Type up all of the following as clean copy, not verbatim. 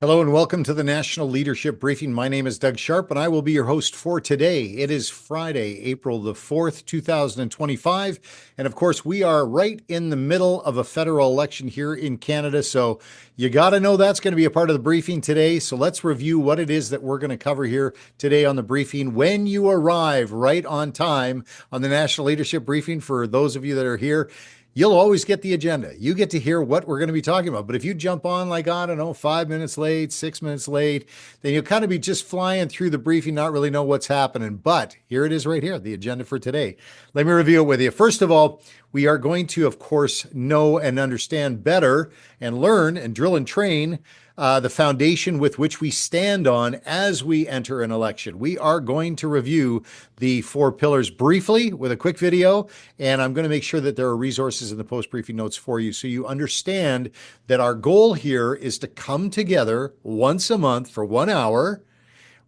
Hello and welcome to the National Leadership Briefing. My name is Doug Sharp and I will be your host for today. It is Friday, April the 4th, 2025. And of course, we are right in the middle of a federal election here in Canada. So you got to know that's going to be a part of the briefing today. So let's review what it is that we're going to cover here today on the briefing. When you arrive right on time on the National Leadership Briefing, for those of you that are here, you'll always get the agenda. You get to hear what we're going to be talking about. But if you jump on like, I don't know, 5 minutes late, 6 minutes late, then you'll kind of be just flying through the briefing, not really know what's happening. But here it is right here, the agenda for today. Let me review it with you. First of all, we are going to, of course, know and understand better and learn and drill and train the foundation with which we stand on as we enter an election. We are going to review the 4 pillars briefly with a quick video, and I'm going to make sure that there are resources in the post-briefing notes for you so you understand that our goal here is to come together once a month for 1 hour,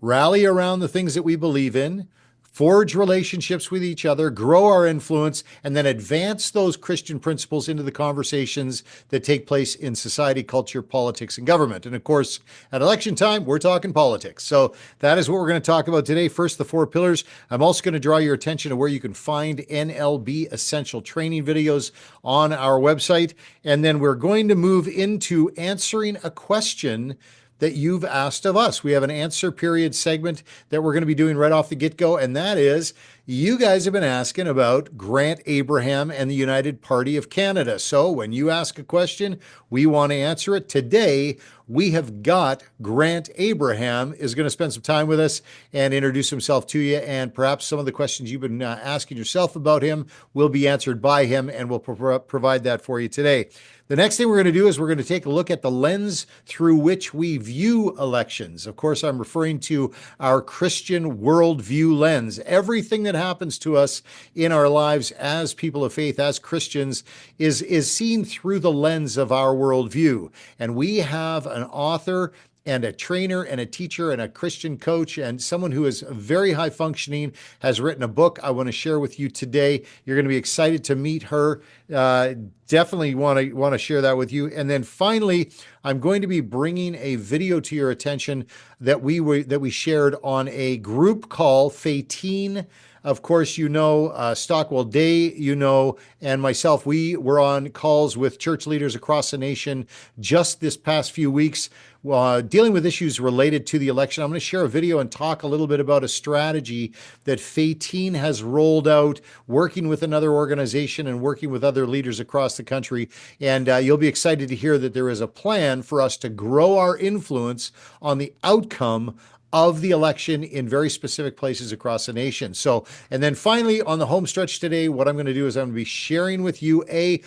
rally around the things that we believe in, forge relationships with each other, grow our influence, and then advance those Christian principles into the conversations that take place in society, culture, politics, and government. And of course, at election time, we're talking politics. So that is what we're going to talk about today. First, the 4 pillars. I'm also going to draw your attention to where you can find NLB essential training videos on our website. And then we're going to move into answering a question that you've asked of us. We have an answer period segment that we're going to be doing right off the get-go, and that is, you guys have been asking about Grant Abraham and the United Party of Canada. So when you ask a question, we want to answer it. Today, we have got Grant Abraham is going to spend some time with us and introduce himself to you, and perhaps some of the questions you've been asking yourself about him will be answered by him, and we'll provide that for you today. The next thing we're going to do is we're going to take a look at the lens through which we view elections. Of course, I'm referring to our Christian worldview lens. Everything that happens to us in our lives as people of faith, as Christians, is seen through the lens of our worldview. And we have an author and a trainer and a teacher and a Christian coach and someone who is very high functioning, has written a book I want to share with you today. You're going to be excited to meet her. Definitely want to share that with you. And then finally, I'm going to be bringing a video to your attention that we shared on a group call, Faytene. Of course, you know, Stockwell Day, you know, and myself, we were on calls with church leaders across the nation just this past few weeks, dealing with issues related to the election. I'm going to share a video and talk a little bit about a strategy that Faytene has rolled out, working with another organization and working with other leaders across the country. And you'll be excited to hear that there is a plan for us to grow our influence on the outcome of the election in very specific places across the nation. So, and then finally on the home stretch today, what I'm going to do is I'm going to be sharing with you a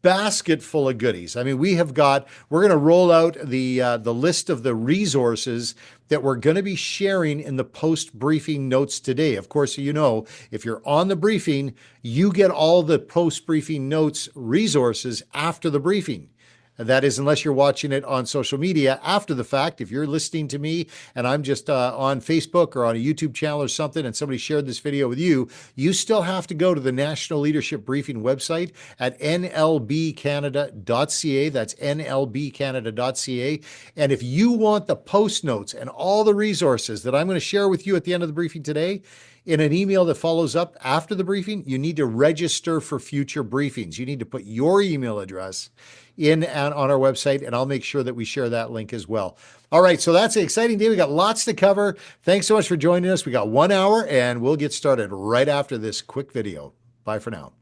basket full of goodies. I mean, we're going to roll out the list of the resources that we're going to be sharing in the post-briefing notes today. Of course, you know, if you're on the briefing, you get all the post-briefing notes resources after the briefing. That is, unless you're watching it on social media after the fact. If you're listening to me and I'm just on Facebook or on a YouTube channel or something and somebody shared this video with you, you still have to go to the National Leadership Briefing website at nlbcanada.ca. That's nlbcanada.ca. And if you want the post notes and all the resources that I'm going to share with you at the end of the briefing today, in an email that follows up after the briefing, you need to register for future briefings. You need to put your email address in and on our website, and I'll make sure that we share that link as well. All right, so that's an exciting day. We got lots to cover. Thanks so much for joining us. We got 1 hour, and we'll get started right after this quick video. Bye for now.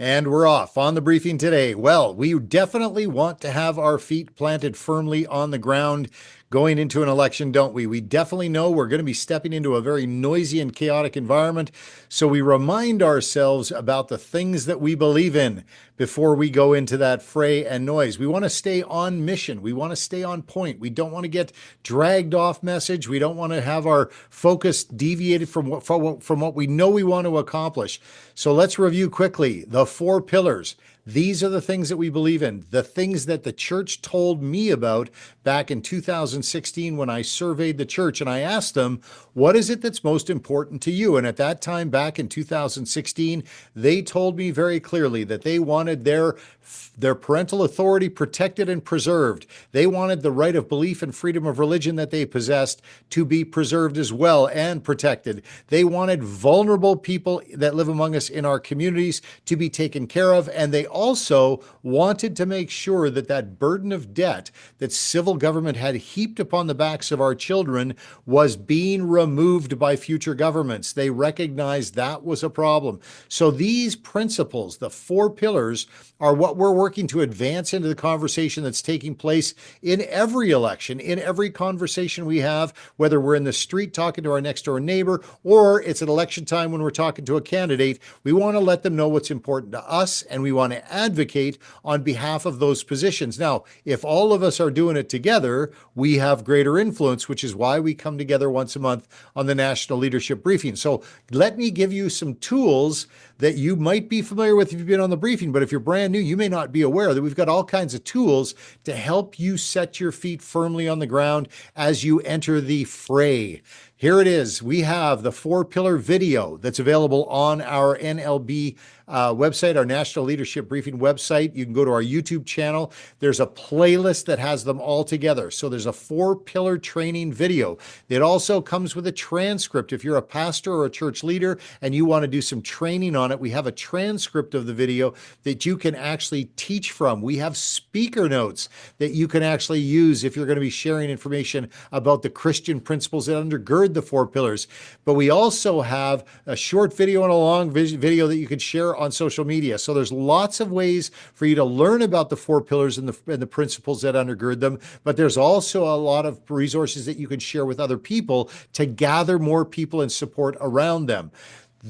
And we're off on the briefing today. Well, we definitely want to have our feet planted firmly on the ground going into an election, don't we? We definitely know we're going to be stepping into a very noisy and chaotic environment. So we remind ourselves about the things that we believe in before we go into that fray and noise. We want to stay on mission. We want to stay on point. We don't want to get dragged off message. We don't want to have our focus deviated from what we know we want to accomplish. So let's review quickly the 4 pillars. These are the things that we believe in, the things that the church told me about back in 2016 when I surveyed the church and I asked them, what is it that's most important to you? And at that time, back in 2016, they told me very clearly that they wanted their parental authority protected and preserved. They wanted the right of belief and freedom of religion that they possessed to be preserved as well and protected. They wanted vulnerable people that live among us in our communities to be taken care of, and they also wanted to make sure that that burden of debt that civil government had heaped upon the backs of our children was being removed by future governments. They recognized that was a problem. So these principles, the 4 pillars, are what we're working to advance into the conversation that's taking place in every election, in every conversation we have, whether we're in the street talking to our next door neighbor or it's an election time when we're talking to a candidate. We want to let them know what's important to us, and we want to advocate on behalf of those positions. Now, if all of us are doing it together, we have greater influence, which is why we come together once a month on the National Leadership Briefing. So let me give you some tools that you might be familiar with if you've been on the briefing, but if you're brand new, you may not be aware that we've got all kinds of tools to help you set your feet firmly on the ground as you enter the fray. Here it is. We have the 4-pillar video that's available on our NLB website, our National Leadership Briefing website. You can go to our YouTube channel. There's a playlist that has them all together. So there's a 4-pillar training video. It also comes with a transcript. If you're a pastor or a church leader and you want to do some training on it, we have a transcript of the video that you can actually teach from. We have speaker notes that you can actually use if you're going to be sharing information about the Christian principles that undergird the 4 pillars. But we also have a short video and a long video that you can share on social media. So there's lots of ways for you to learn about the 4 pillars and the principles that undergird them. But there's also a lot of resources that you can share with other people to gather more people and support around them.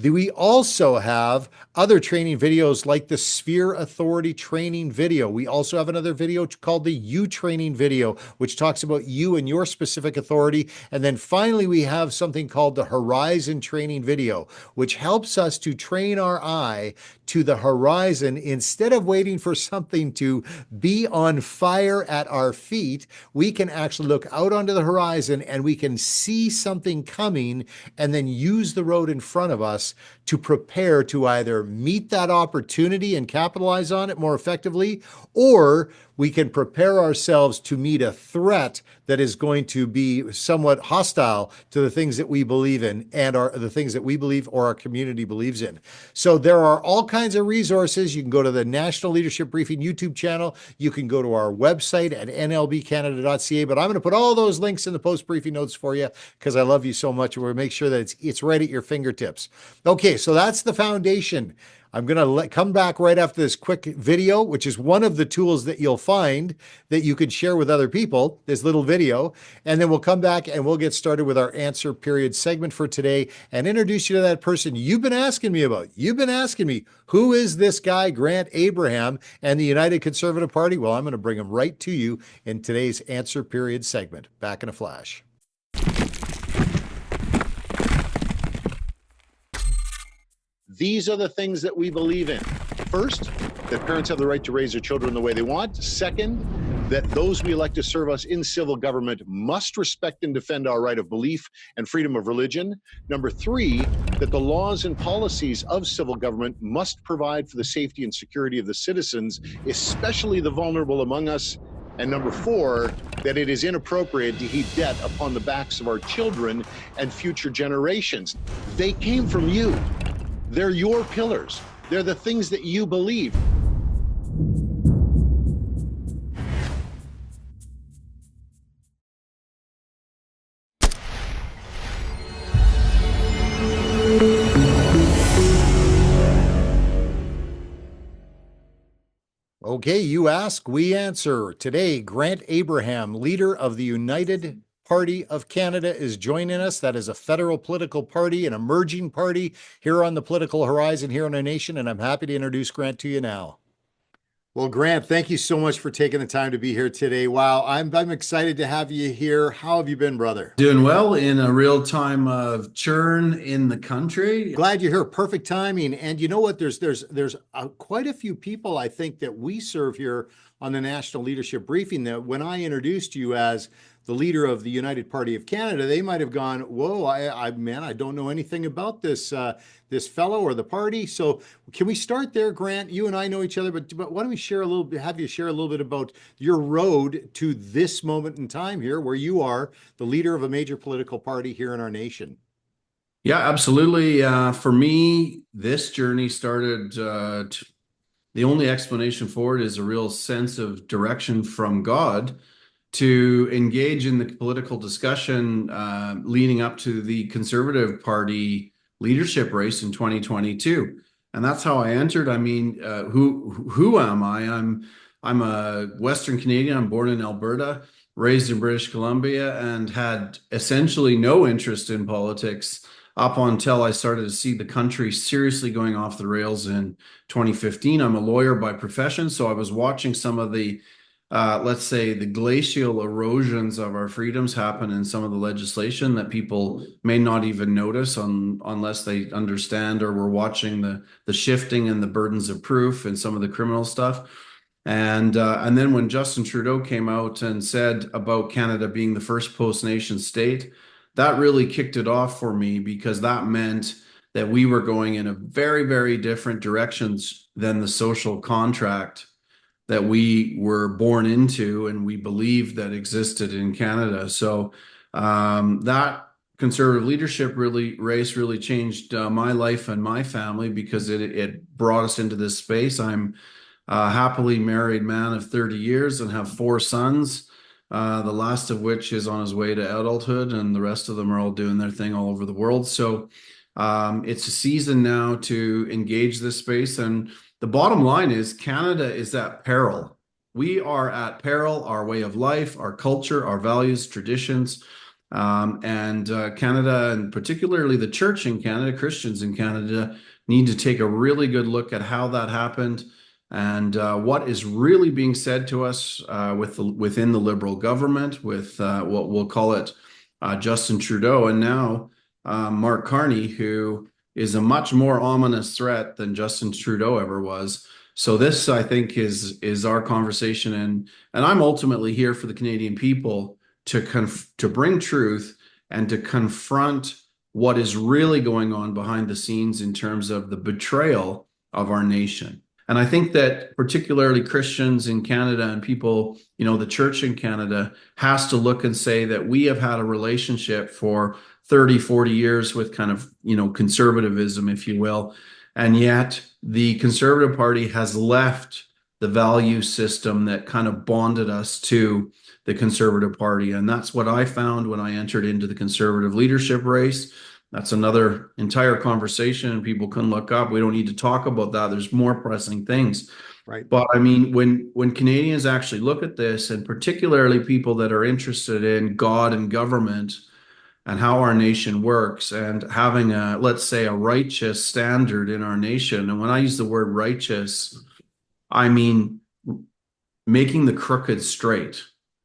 We also have other training videos like the Sphere Authority training video. We also have another video called the You training video, which talks about you and your specific authority. And then finally, we have something called the Horizon training video, which helps us to train our eye to the horizon. Instead of waiting for something to be on fire at our feet, we can actually look out onto the horizon and we can see something coming and then use the road in front of us to prepare to either meet that opportunity and capitalize on it more effectively, or we can prepare ourselves to meet a threat that is going to be somewhat hostile to the things that we believe in and the things that we believe or our community believes in. So there are all kinds of resources. You can go to the National Leadership Briefing YouTube channel. You can go to our website at nlbcanada.ca, but I'm going to put all those links in the post-briefing notes for you because I love you so much. We'll make sure that it's right at your fingertips. Okay, so that's the foundation. I'm going to come back right after this quick video, which is one of the tools that you'll find that you can share with other people, this little video. And then we'll come back and we'll get started with our answer period segment for today and introduce you to that person you've been asking me about. You've been asking me, who is this guy, Grant Abraham, and the United Conservative Party? Well, I'm going to bring him right to you in today's answer period segment. Back in a flash. These are the things that we believe in. First, that parents have the right to raise their children the way they want. Second, that those we elect to serve us in civil government must respect and defend our right of belief and freedom of religion. Number 3, that the laws and policies of civil government must provide for the safety and security of the citizens, especially the vulnerable among us. And number 4, that it is inappropriate to heap debt upon the backs of our children and future generations. They came from you. They're your pillars. They're the things that you believe. Okay, you ask, we answer. Today, Grant Abraham, leader of the United Party of Canada, is joining us. That is a federal political party, an emerging party here on the political horizon here in our nation, and I'm happy to introduce Grant to you now. Well, Grant, thank you so much for taking the time to be here today. Wow, I'm excited to have you here. How have you been, brother? Doing well in a real time of churn in the country. Glad you're here. Perfect timing. And you know what? There's quite a few people I think that we serve here on the National Leadership Briefing that when I introduced you as the leader of the United Party of Canada, they might have gone, "Whoa, man, I don't know anything about this fellow or the party." So can we start there, Grant? You and I know each other, but why don't we share a little bit? Have you share a little bit about your road to this moment in time here, where you are the leader of a major political party here in our nation? Yeah, absolutely. For me, this journey started, the only explanation for it is a real sense of direction from God to engage in the political discussion leading up to the Conservative Party leadership race in 2022. And that's how I entered. I mean, who am I? I'm a Western Canadian. I'm born in Alberta, raised in British Columbia, and had essentially no interest in politics up until I started to see the country seriously going off the rails in 2015. I'm a lawyer by profession, so I was watching some of the let's say the glacial erosions of our freedoms happen in some of the legislation that people may not even notice unless they understand or were watching the shifting and the burdens of proof and some of the criminal stuff. And then when Justin Trudeau came out and said about Canada being the first post-nation state, that really kicked it off for me because that meant that we were going in a very, very different directions than the social contract that we were born into and we believed that existed in Canada. So that conservative leadership race really changed my life and my family because it brought us into this space. I'm a happily married man of 30 years and have four sons, the last of which is on his way to adulthood, and the rest of them are all doing their thing all over the world. So it's a season now to engage this space. And the bottom line is Canada is at peril. We are at peril, our way of life, our culture, our values, traditions. And Canada, and particularly the church in Canada, Christians in Canada, need to take a really good look at how that happened and what is really being said to us within the Liberal government, with what we'll call it Justin Trudeau, and now Mark Carney, who is a much more ominous threat than Justin Trudeau ever was. So this, I think, is our conversation, and I'm ultimately here for the Canadian people to bring truth and to confront what is really going on behind the scenes in terms of the betrayal of our nation. And I think that particularly Christians in Canada and people, the church in Canada has to look and say that we have had a relationship for 30, 40 years with kind of, conservatism, if you will. And yet the Conservative Party has left the value system that kind of bonded us to the Conservative Party. And that's what I found when I entered into the Conservative leadership race. That's another entire conversation, and people can look up. We don't need to talk about that. There's more pressing things. Right. But I mean, when Canadians actually look at this, and particularly people that are interested in God and government and how our nation works, and having let's say, a righteous standard in our nation. And when I use the word righteous, I mean making the crooked straight.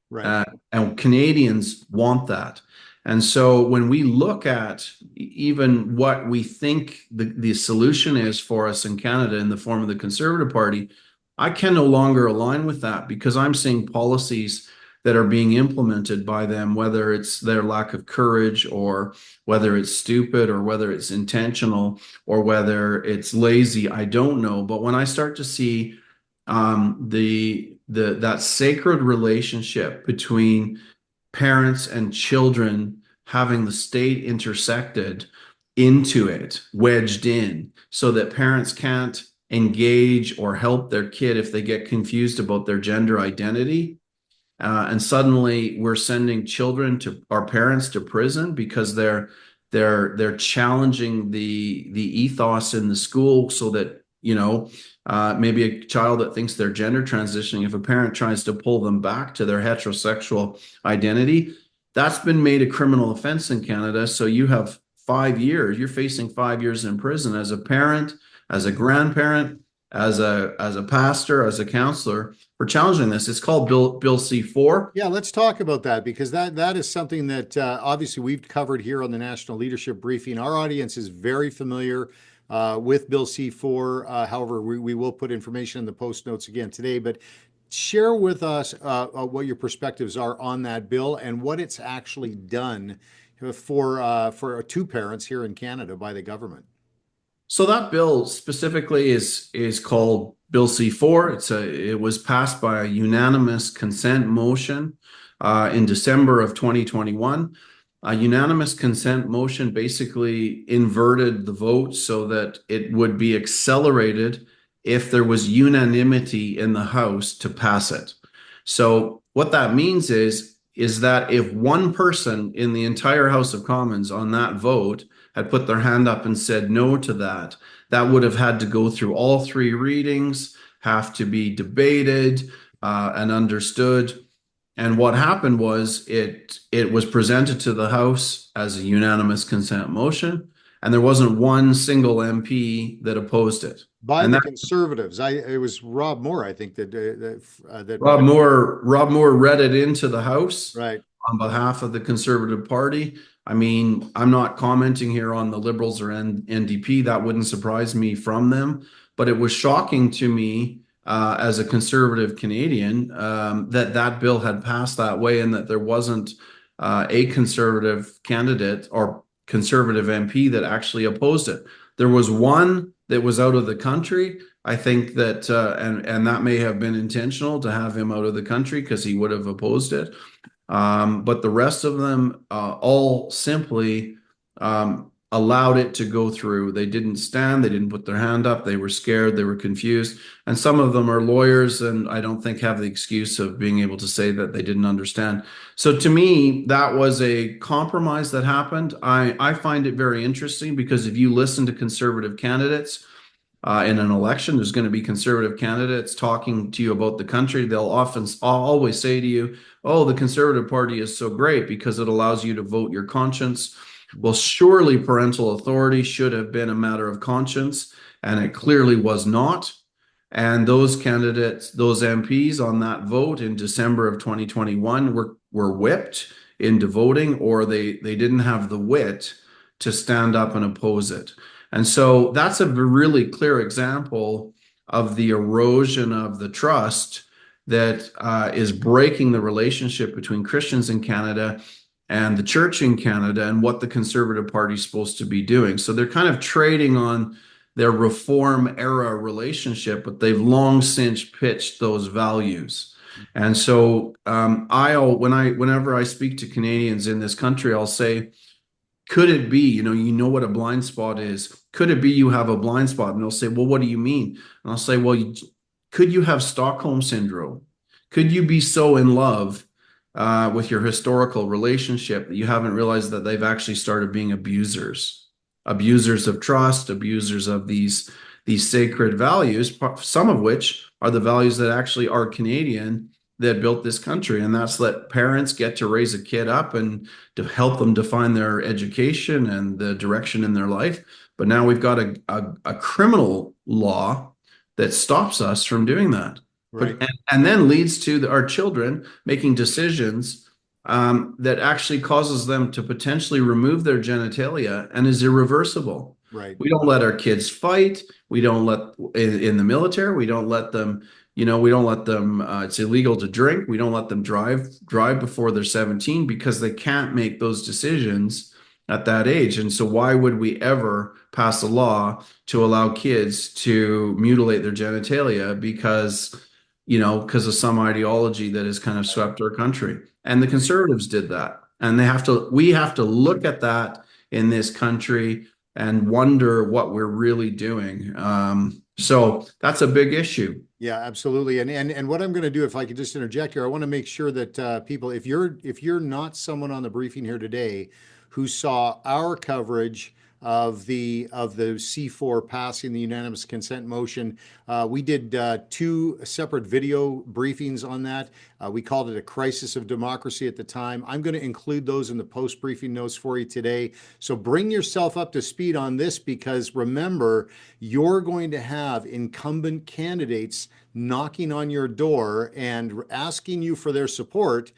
Right. And Canadians want that. And so when we look at even what we think the solution is for us in Canada in the form of the Conservative Party, I can no longer align with that because I'm seeing policies that are being implemented by them, whether it's their lack of courage or whether it's stupid or whether it's intentional or whether it's lazy, I don't know. But when I start to see that sacred relationship between parents and children having the state intersected into it, wedged in, so that parents can't engage or help their kid if they get confused about their gender identity. And suddenly we're sending our parents to prison because they're challenging the ethos in the school so that maybe a child that thinks they're gender transitioning, if a parent tries to pull them back to their heterosexual identity, that's been made a criminal offense in Canada. So you have 5 years, you're facing 5 years in prison as a parent, as a grandparent, as a pastor, as a counselor for challenging this. It's called Bill C-4. Yeah, let's talk about that because that is something that obviously we've covered here on the National Leadership Briefing. Our audience is very familiar with Bill C-4. However, we will put information in the post notes again today. But share with us what your perspectives are on that bill and what it's actually done for two parents here in Canada by the government. So that bill specifically is called Bill C-4. It was passed by a unanimous consent motion in December of 2021. A unanimous consent motion basically inverted the vote so that it would be accelerated if there was unanimity in the House to pass it. So what that means is that if one person in the entire House of Commons on that vote had put their hand up and said no to that, that would have had to go through all three readings, have to be debated and understood. And what happened was it was presented to the House as a unanimous consent motion, and there wasn't one single MP that opposed it. By And the that Conservatives, it was Rob Moore, I think that Rob Moore read it into the House right. on behalf of the Conservative Party. I mean, I'm not commenting here on the Liberals or NDP. That wouldn't surprise me from them. But it was shocking to me as a conservative Canadian that bill had passed that way and that there wasn't a conservative candidate or conservative MP that actually opposed it. There was one that was out of the country. I think that, and that may have been intentional to have him out of the country because he would have opposed it. But the rest of them all simply allowed it to go through. They didn't stand, they didn't put their hand up, they were scared, they were confused. And some of them are lawyers, and I don't think have the excuse of being able to say that they didn't understand. So to me, that was a compromise that happened. I find it very interesting because if you listen to conservative candidates, in an election, there's going to be conservative candidates talking to you about the country. They'll always say to you, oh, the Conservative Party is so great because it allows you to vote your conscience. Well, surely parental authority should have been a matter of conscience, and it clearly was not. And those candidates, those MPs on that vote in December of 2021 were whipped into voting, or they didn't have the wit to stand up and oppose it. And so that's a really clear example of the erosion of the trust that is breaking the relationship between Christians in Canada and the church in Canada and what the Conservative Party is supposed to be doing. So they're kind of trading on their reform era relationship, but they've long since pitched those values. And so whenever I speak to Canadians in this country, I'll say, could it be, you know what a blind spot is? Could it be you have a blind spot? And they'll say, well, what do you mean? And I'll say, well, could you have Stockholm syndrome? Could you be so in love with your historical relationship that you haven't realized that they've actually started being abusers of trust, abusers of these sacred values, some of which are the values that actually are Canadian that built this country, and that's let parents get to raise a kid up and to help them define their education and the direction in their life. But now we've got a criminal law that stops us from doing that. Right. And then leads to our children making decisions that actually causes them to potentially remove their genitalia and is irreversible. Right. We don't let our kids fight. We don't let in the military. We don't let them. We don't let them, it's illegal to drink. We don't let them drive before they're 17 because they can't make those decisions at that age. And so why would we ever pass a law to allow kids to mutilate their genitalia because of some ideology that has kind of swept our country? And the Conservatives did that. And we have to look at that in this country and wonder what we're really doing. So that's a big issue. Yeah, absolutely. And what I'm going to do, if I could just interject here, I want to make sure that people, if you're not someone on the briefing here today who saw our coverage of the C4 passing the unanimous consent motion. We did two separate video briefings on that. We called it a crisis of democracy at the time. I'm going to include those in the post-briefing notes for you today. So bring yourself up to speed on this, because remember, you're going to have incumbent candidates knocking on your door and asking you for their support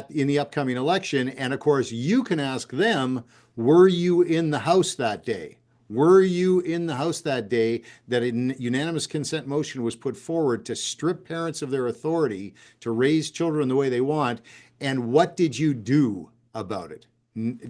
in the upcoming election. And of course, you can ask them, were you in the House that day? Were you in the House that day that a unanimous consent motion was put forward to strip parents of their authority to raise children the way they want? And what did you do about it?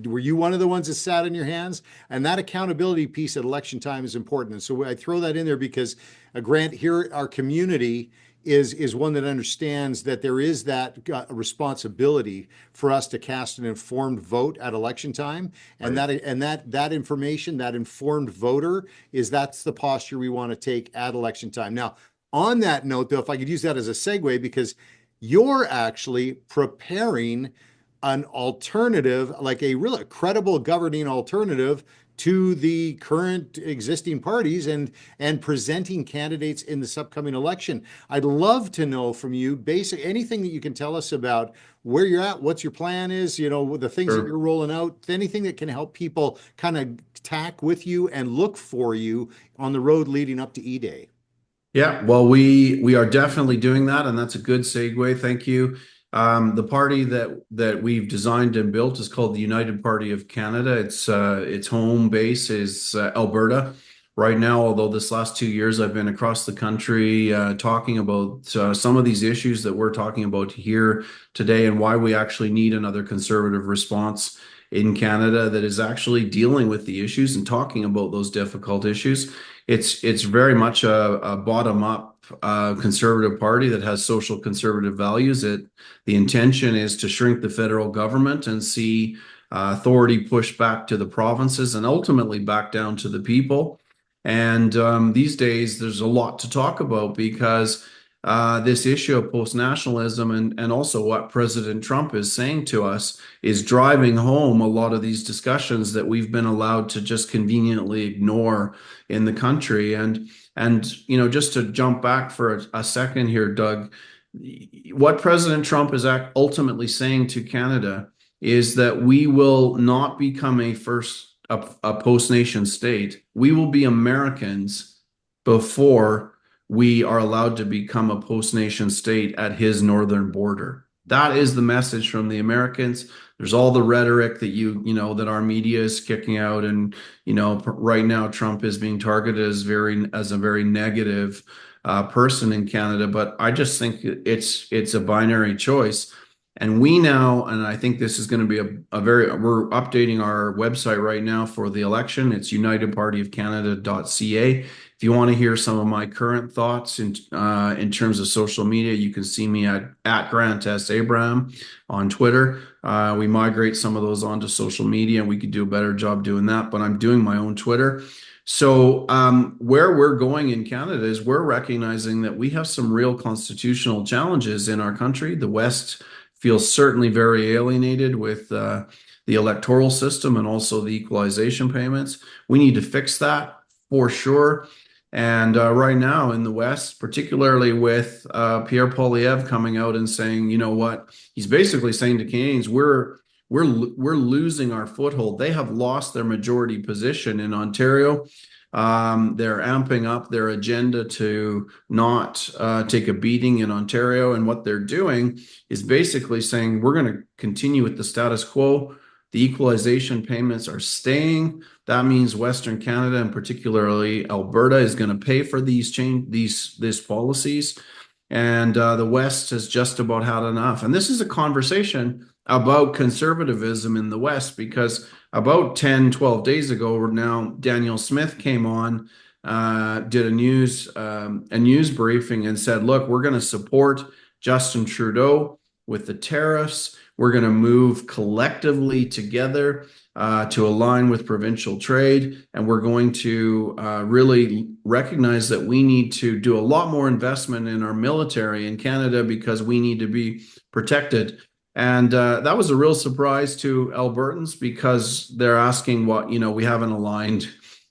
Were you one of the ones that sat on your hands? And that accountability piece at election time is important. And so I throw that in there because, Grant, here our community is one that understands that there is that responsibility for us to cast an informed vote at election time, and right. that information, that informed voter, that's the posture we want to take at election time. Now, on that note, though, if I could use that as a segue, because you're actually preparing an alternative, like a real credible governing alternative to the current existing parties, and presenting candidates in this upcoming election. I'd love to know from you anything that you can tell us about where you're at, what your plan is, the things that you're rolling out, anything that can help people kind of tack with you and look for you on the road leading up to E-Day. Yeah, well, we are definitely doing that, and that's a good segue. Thank you. The party that we've designed and built is called the United Party of Canada. Its home base is Alberta right now, although this last 2 years I've been across the country talking about some of these issues that we're talking about here today, and why we actually need another conservative response in Canada that is actually dealing with the issues and talking about those difficult issues. It's very much a bottom-up conservative party that has social conservative values. The intention is to shrink the federal government and see authority pushed back to the provinces and ultimately back down to the people. And these days, there's a lot to talk about, because this issue of post-nationalism and also what President Trump is saying to us is driving home a lot of these discussions that we've been allowed to just conveniently ignore in the country. And just to jump back for a second here, Doug, what President Trump is ultimately saying to Canada is that we will not become a post-nation state. We will be Americans before we are allowed to become a post-nation state at his northern border. That is the message from the Americans. There's all the rhetoric that that our media is kicking out, and right now Trump is being targeted as a very negative person in Canada. But I just think it's a binary choice, and we now, and I think this is going to be we're updating our website right now for the election. It's unitedpartyofcanada.ca. If you want to hear some of my current thoughts in terms of social media, you can see me at Grant S. Abraham on Twitter. We migrate some of those onto social media, and we could do a better job doing that, but I'm doing my own Twitter. So where we're going in Canada is we're recognizing that we have some real constitutional challenges in our country. The West feels certainly very alienated with the electoral system and also the equalization payments. We need to fix that for sure. And right now in the West, particularly with Pierre Poilievre coming out and saying, you know what, he's basically saying to Canadians, we're losing our foothold. They have lost their majority position in Ontario. They're amping up their agenda to not take a beating in Ontario. And what they're doing is basically saying, we're going to continue with the status quo. The equalization payments are staying. That means Western Canada, and particularly Alberta, is going to pay for these policies. And the West has just about had enough. And this is a conversation about conservatism in the West, because about 10, 12 days ago now, Daniel Smith came on, did a news briefing and said, look, we're going to support Justin Trudeau with the tariffs. We're going to move collectively together to align with provincial trade. And we're going to really recognize that we need to do a lot more investment in our military in Canada, because we need to be protected. And that was a real surprise to Albertans because they're asking what, we haven't aligned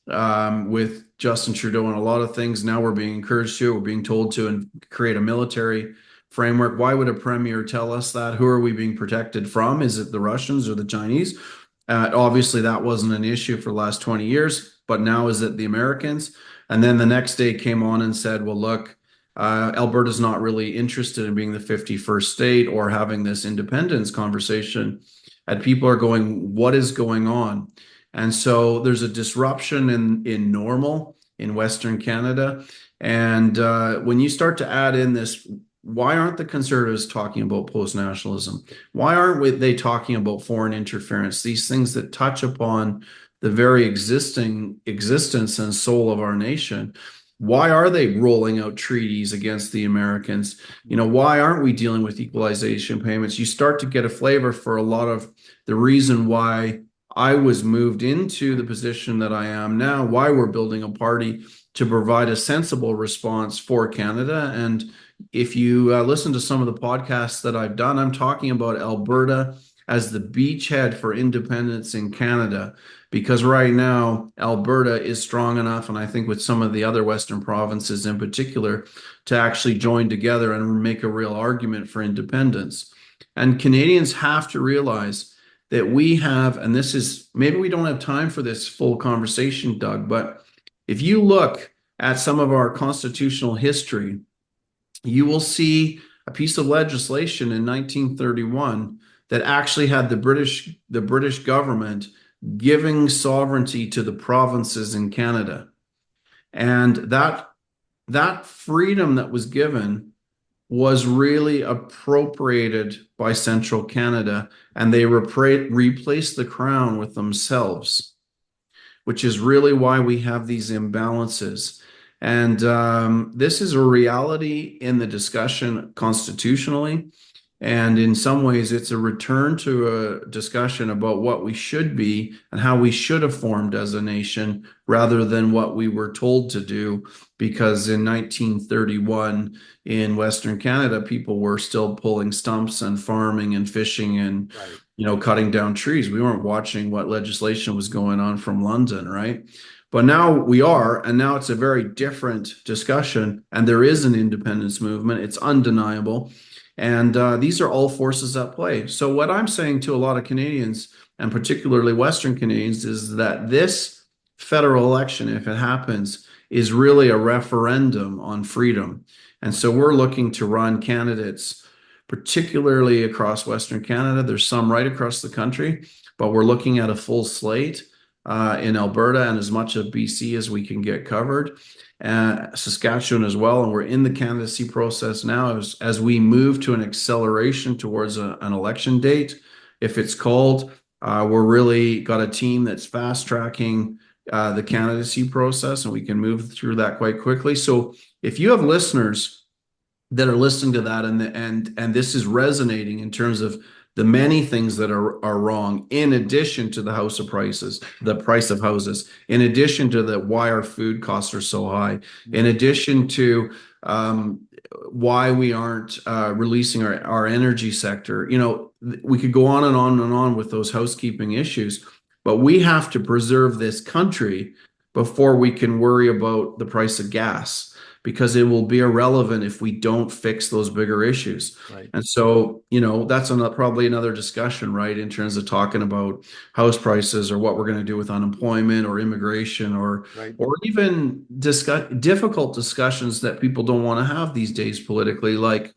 with Justin Trudeau on a lot of things. Now we're being encouraged to, we're being told to and create a military framework. Why would a premier tell us that? Who are we being protected from? Is it the Russians or the Chinese? Obviously, that wasn't an issue for the last 20 years, but now is it the Americans? And then the next day came on and said, well, look, Alberta's not really interested in being the 51st state or having this independence conversation. And people are going, what is going on? And so there's a disruption in normal in Western Canada. And when you start to add in this, why aren't the Conservatives talking about post-nationalism? Why aren't they talking about foreign interference? These things that touch upon the very existence and soul of our nation. Why are they rolling out treaties against the Americans? Why aren't we dealing with equalization payments? You start to get a flavor for a lot of the reason why I was moved into the position that I am now, why we're building a party to provide a sensible response for Canada. And if you listen to some of the podcasts that I've done, I'm talking about Alberta as the beachhead for independence in Canada, because right now Alberta is strong enough, and I think with some of the other Western provinces in particular, to actually join together and make a real argument for independence. And Canadians have to realize that we have, and this is, maybe we don't have time for this full conversation, Doug, but if you look at some of our constitutional history, you will see a piece of legislation in 1931 that actually had the British government giving sovereignty to the provinces in Canada. And that freedom that was given was really appropriated by Central Canada, and they replaced the crown with themselves, which is really why we have these imbalances. And this is a reality in the discussion constitutionally. And in some ways, it's a return to a discussion about what we should be and how we should have formed as a nation rather than what we were told to do. Because in 1931, in Western Canada, people were still pulling stumps and farming and fishing and, cutting down trees. We weren't watching what legislation was going on from London, right? But now we are, and now it's a very different discussion. And there is an independence movement. It's undeniable. And these are all forces at play. So what I'm saying to a lot of Canadians, and particularly Western Canadians, is that this federal election, if it happens, is really a referendum on freedom. And so we're looking to run candidates, particularly across Western Canada. There's some right across the country, but we're looking at a full slate in Alberta and as much of BC as we can get covered. Saskatchewan as well, and we're in the candidacy process now as we move to an acceleration towards an election date. If it's called, we're really got a team that's fast tracking the candidacy process, and we can move through that quite quickly. So if you have listeners that are listening to that and this is resonating in terms of the many things that are wrong, in addition to the the price of houses, in addition to why our food costs are so high, in addition to why we aren't releasing our energy sector. We could go on and on and on with those housekeeping issues, but we have to preserve this country before we can worry about the price of gas, because it will be irrelevant if we don't fix those bigger issues. Right. And so, that's probably another discussion, right, in terms of talking about house prices or what we're going to do with unemployment or immigration or even difficult discussions that people don't want to have these days politically, like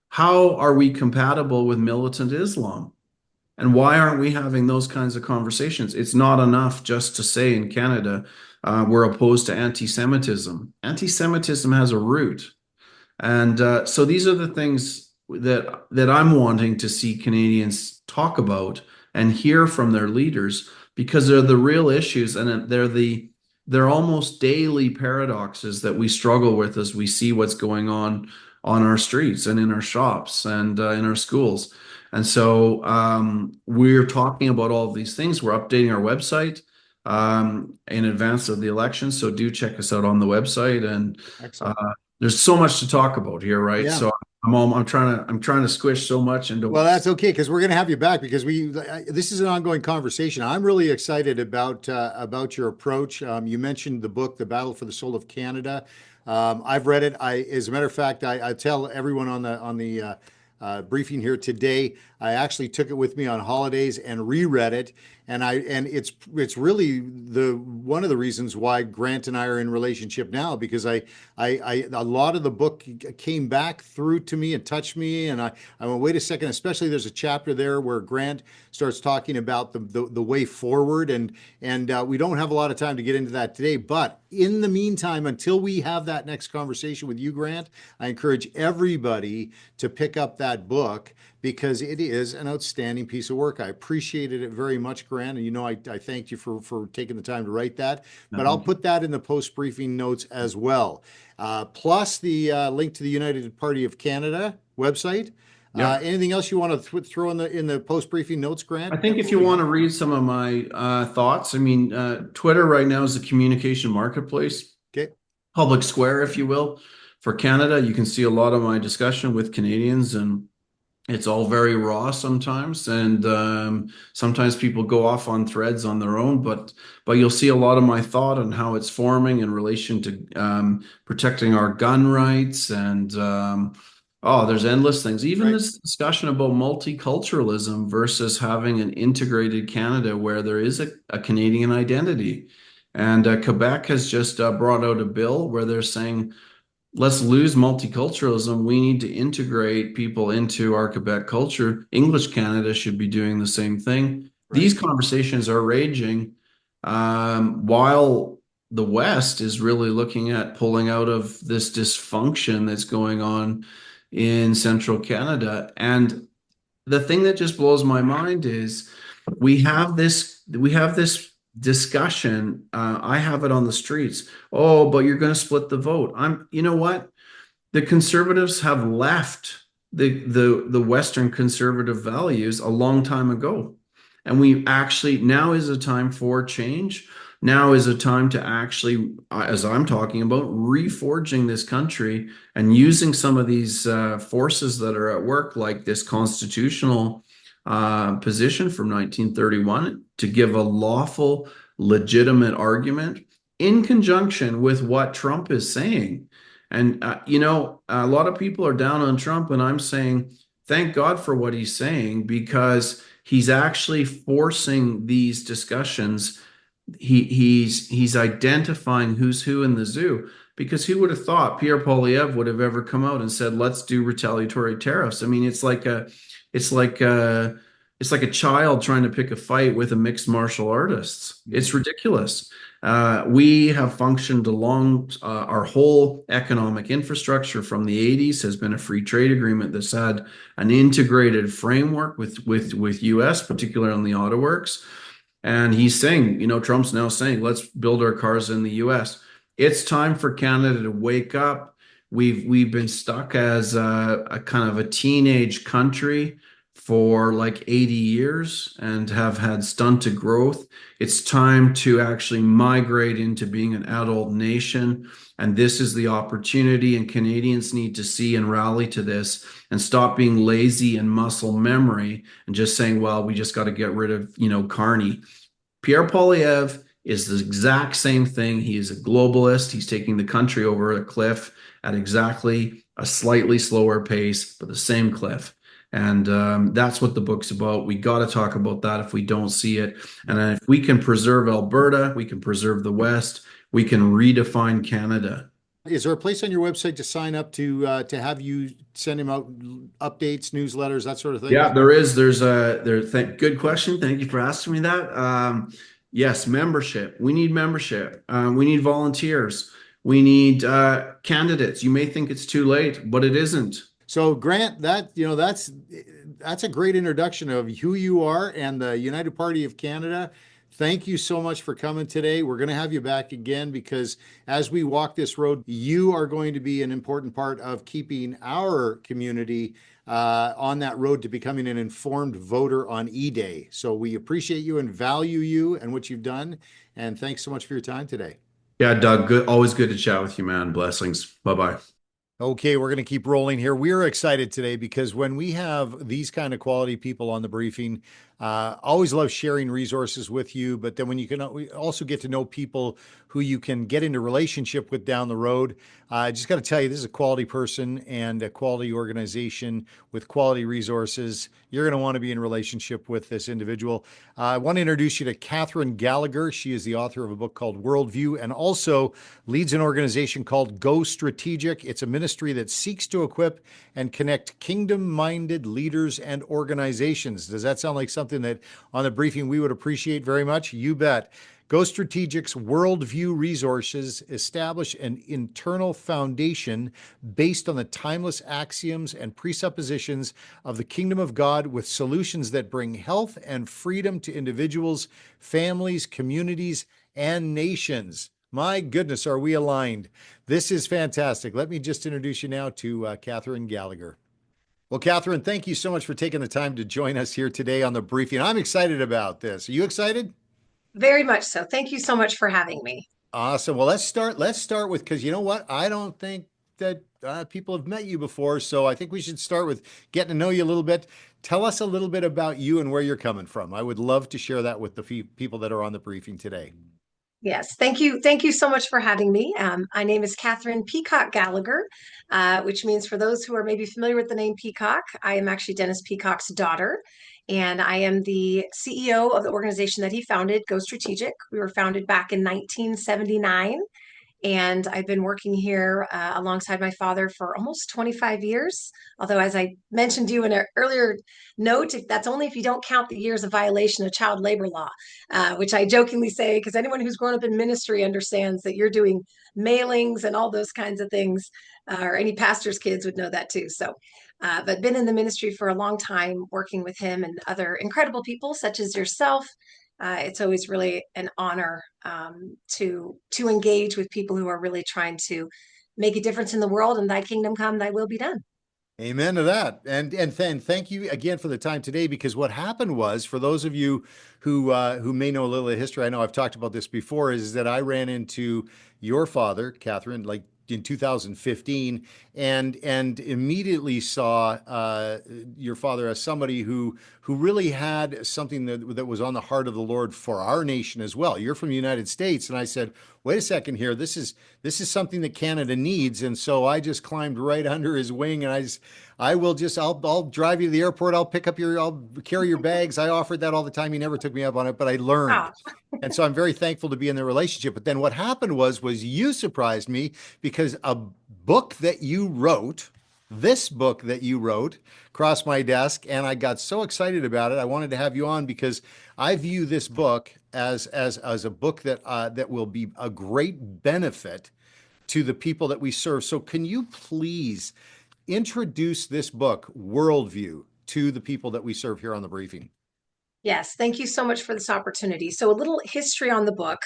how are we compatible with militant Islam? And why aren't we having those kinds of conversations? It's not enough just to say in Canada, we're opposed to anti-Semitism. Anti-Semitism has a root. And so these are the things that I'm wanting to see Canadians talk about and hear from their leaders, because they're the real issues, and they're almost daily paradoxes that we struggle with as we see what's going on our streets and in our shops and in our schools. And so we're talking about all of these things. We're updating our website in advance of the election. So do check us out on the website. And there's so much to talk about here, right? Yeah. So I'm trying to squish so much into. Well, that's okay because we're going to have you back because this is an ongoing conversation. I'm really excited about your approach. You mentioned the book, The Battle for the Soul of Canada. I've read it. As a matter of fact, I tell everyone on the briefing here today. I actually took it with me on holidays and reread it, and it's really the one of the reasons why Grant and I are in relationship now because I a lot of the book came back through to me and touched me, and I went, wait a second. Especially there's a chapter there where Grant starts talking about the way forward, and we don't have a lot of time to get into that today. But in the meantime, until we have that next conversation with you, Grant, I encourage everybody to pick up that book because it is an outstanding piece of work. I appreciated it very much, Grant, and I thanked you for taking the time to write that. But I'll put that in the post briefing notes as well, plus the link to the United Party of Canada website. Yeah. Anything else you want to throw in the post briefing notes, I Grant? think if you want to read some of my thoughts, I mean, Twitter right now is a communication marketplace, Okay. public square, if you will, for Canada. You can see a lot of my discussion with Canadians, and it's all very raw sometimes. And sometimes people go off on threads on their own, but you'll see a lot of my thought on how it's forming in relation to protecting our gun rights and oh, there's endless things. Even Right. this discussion about multiculturalism versus having an integrated Canada where there is a Canadian identity. And Quebec has just brought out a bill where they're saying, let's lose multiculturalism. We need to integrate people into our Quebec culture. English Canada should be doing the same thing. Right. These conversations are raging while the West is really looking at pulling out of this dysfunction that's going on in central Canada. And the thing that just blows my mind is we have this discussion. I have it on the streets. Oh, but you're going to split the vote. You know what? The conservatives have left the Western conservative values a long time ago. And we actually, now is a time for change. Now is a time to actually, as I'm talking about, reforging this country and using some of these forces that are at work, like this constitutional position from 1931, to give a lawful, legitimate argument in conjunction with what Trump is saying. And, a lot of people are down on Trump, and I'm saying, thank God for what he's saying, because he's actually forcing these discussions. He's identifying who's who in the zoo, because who would have thought Pierre Poilievre would have ever come out and said, let's do retaliatory tariffs? I mean, it's like a, it's like a child trying to pick a fight with a mixed martial artist. It's ridiculous. We have functioned along our whole economic infrastructure from the 80s has been a free trade agreement that's had an integrated framework with US, particularly on the auto works. And he's saying, Trump's now saying, let's build our cars in the US. It's time for Canada to wake up. We've been stuck as a kind of a teenage country for like 80 years and have had stunted growth. It's time to actually migrate into being an adult nation. And this is the opportunity, and Canadians need to see and rally to this and stop being lazy and muscle memory and just saying, well, we just got to get rid of, Carney. Pierre Poilievre is the exact same thing. He is a globalist. He's taking the country over a cliff at exactly a slightly slower pace, but the same cliff. And that's what the book's about. We got to talk about that if we don't see it. And then if we can preserve Alberta, we can preserve the West, we can redefine Canada. Is there a place on your website to sign up to have you send him out updates, newsletters, that sort of thing? Yeah, there is. Good question. Thank you for asking me that. Yes, membership. We need membership. We need volunteers. We need candidates. You may think it's too late, but it isn't. So Grant, that's a great introduction of who you are and the United Party of Canada. Thank you so much for coming today. We're going to have you back again because as we walk this road, you are going to be an important part of keeping our community on that road to becoming an informed voter on E-Day. So we appreciate you and value you and what you've done. And thanks so much for your time today. Yeah, Doug, good. Always good to chat with you, man. Blessings. Bye-bye. Okay, we're going to keep rolling here. We're excited today because when we have these kind of quality people on the briefing, always love sharing resources with you. But then when you can also get to know people who you can get into relationship with down the road, I just got to tell you, this is a quality person and a quality organization with quality resources. You're going to want to be in relationship with this individual. I want to introduce you to Katherine Gallagher. She is the author of a book called Worldview and also leads an organization called GoStrategic. It's a ministry that seeks to equip and connect kingdom-minded leaders and organizations. Does that sound like something that on the briefing we would appreciate very much? You bet. GoStrategic's Worldview resources establish an internal foundation based on the timeless axioms and presuppositions of the kingdom of God with solutions that bring health and freedom to individuals, families, communities, and nations. My goodness, are we aligned? This is fantastic. Let me just introduce you now to Katherine Gallagher. Well, Katherine, thank you so much for taking the time to join us here today on the briefing. I'm excited about this. Are you excited? Very much so. Thank you so much for having me. Awesome. Well, let's start. Let's start with because you know what? I don't think that people have met you before, so I think we should start with getting to know you a little bit. Tell us a little bit about you and where you're coming from. I would love to share that with the people that are on the briefing today. Yes, thank you. Thank you so much for having me. My name is Katherine Peacock Gallagher, which means for those who are maybe familiar with the name Peacock, I am actually Dennis Peacock's daughter, and I am the CEO of the organization that he founded, GoStrategic. We were founded back in 1979. And I've been working here alongside my father for almost 25 years. Although, as I mentioned to you in an earlier note, that's only if you don't count the years of violation of child labor law, which I jokingly say, because anyone who's grown up in ministry understands that you're doing mailings and all those kinds of things, or any pastor's kids would know that too. So, but been in the ministry for a long time, working with him and other incredible people such as yourself. It's always really an honor to engage with people who are really trying to make a difference in the world, and thy kingdom come, thy will be done. Amen to that. And then thank you again for the time today because what happened was for those of you who may know a little of history, I know I've talked about this before, is that I ran into your father, Katherine, like in 2015 and immediately saw your father as somebody who really had something that was on the heart of the Lord for our nation as well. You're from the United States, and I said, wait a second here, this is something that Canada needs. And so I just climbed right under his wing and I'll drive you to the airport, I'll carry your bags. I offered that all the time. He never took me up on it, but I learned. Oh, And so I'm very thankful to be in the relationship. But then what happened was you surprised me because a book that you wrote, this book that you wrote, crossed my desk, and I got so excited about it. I wanted to have you on because I view this book as a book that will be a great benefit to the people that we serve. So can you please introduce this book, Worldview, to the people that we serve here on the briefing? yes, thank you so much for this opportunity. So, a little history on the book.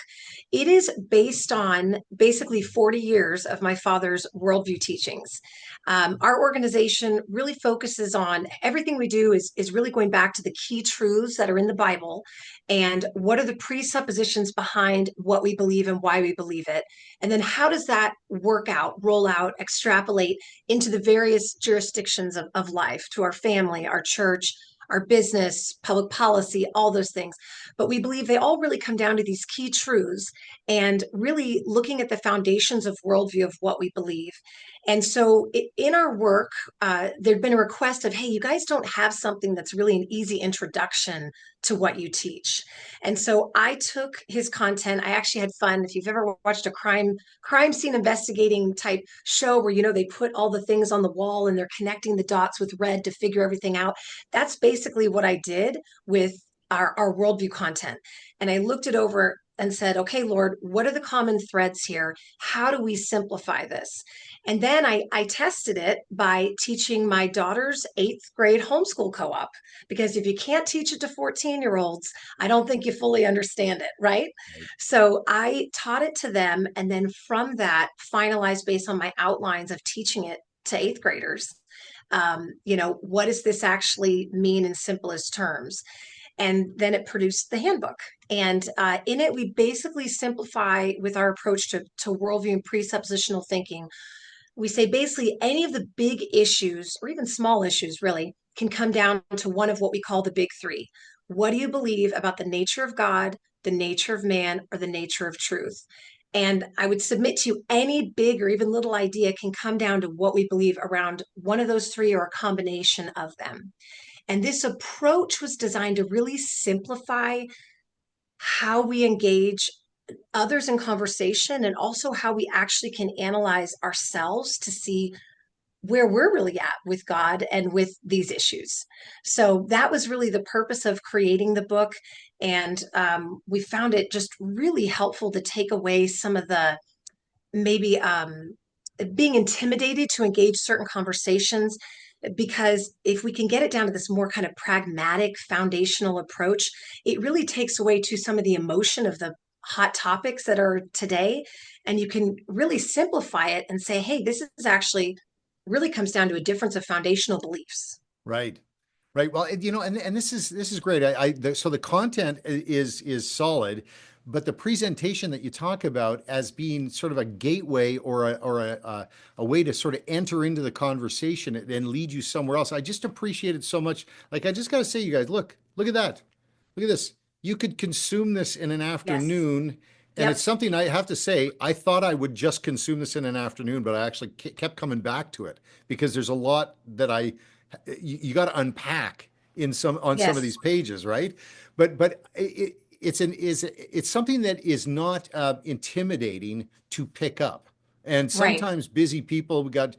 It is based on basically 40 years of my father's worldview teachings. Our organization really focuses on everything we do is really going back to the key truths that are in the Bible and what are the presuppositions behind what we believe and why we believe it. And then how does that work out, roll out, extrapolate into the various jurisdictions of life, to our family, our church, our business, public policy, all those things. But we believe they all really come down to these key truths and really looking at the foundations of worldview of what we believe. And so in our work, there'd been a request of, hey, you guys don't have something that's really an easy introduction to what you teach. And so I took his content. I actually had fun. If you've ever watched a crime scene investigating type show where, they put all the things on the wall and they're connecting the dots with red to figure everything out, that's basically what I did with our worldview content. And I looked it over and said, okay, Lord, what are the common threads here? How do we simplify this? And then I tested it by teaching my daughter's 8th grade homeschool co-op, because if you can't teach it to 14-year-olds, I don't think you fully understand it, right? So I taught it to them, and then from that, finalized based on my outlines of teaching it to 8th graders. What does this actually mean in simplest terms? And then it produced the handbook. And in it, we basically simplify with our approach to worldview and presuppositional thinking we say basically any of the big issues, or even small issues really, can come down to one of what we call the big three. What do you believe about the nature of God, the nature of man, or the nature of truth? And I would submit to you any big or even little idea can come down to what we believe around one of those three or a combination of them. And this approach was designed to really simplify how we engage others in conversation and also how we actually can analyze ourselves to see where we're really at with God and with these issues. So that was really the purpose of creating the book. And we found it just really helpful to take away some of the maybe being intimidated to engage certain conversations. Because if we can get it down to this more kind of pragmatic foundational approach, it really takes away to some of the emotion of the hot topics that are today. And you can really simplify it and say, hey, this is actually really comes down to a difference of foundational beliefs. Right. Right. Well, and this is great. So the content is solid, but the presentation that you talk about as being sort of a gateway or a way to sort of enter into the conversation and lead you somewhere else. I just appreciate it so much. Like, I just got to say, you guys, look at that. Look at this. You could consume this in an Yes. afternoon. And Yep. it's something I have to say, I thought I would just consume this in an afternoon, but I actually kept coming back to it because there's a lot that you got to unpack in some of Yes. these pages, right? But it's something that is not intimidating to pick up. And Right. sometimes busy people, we got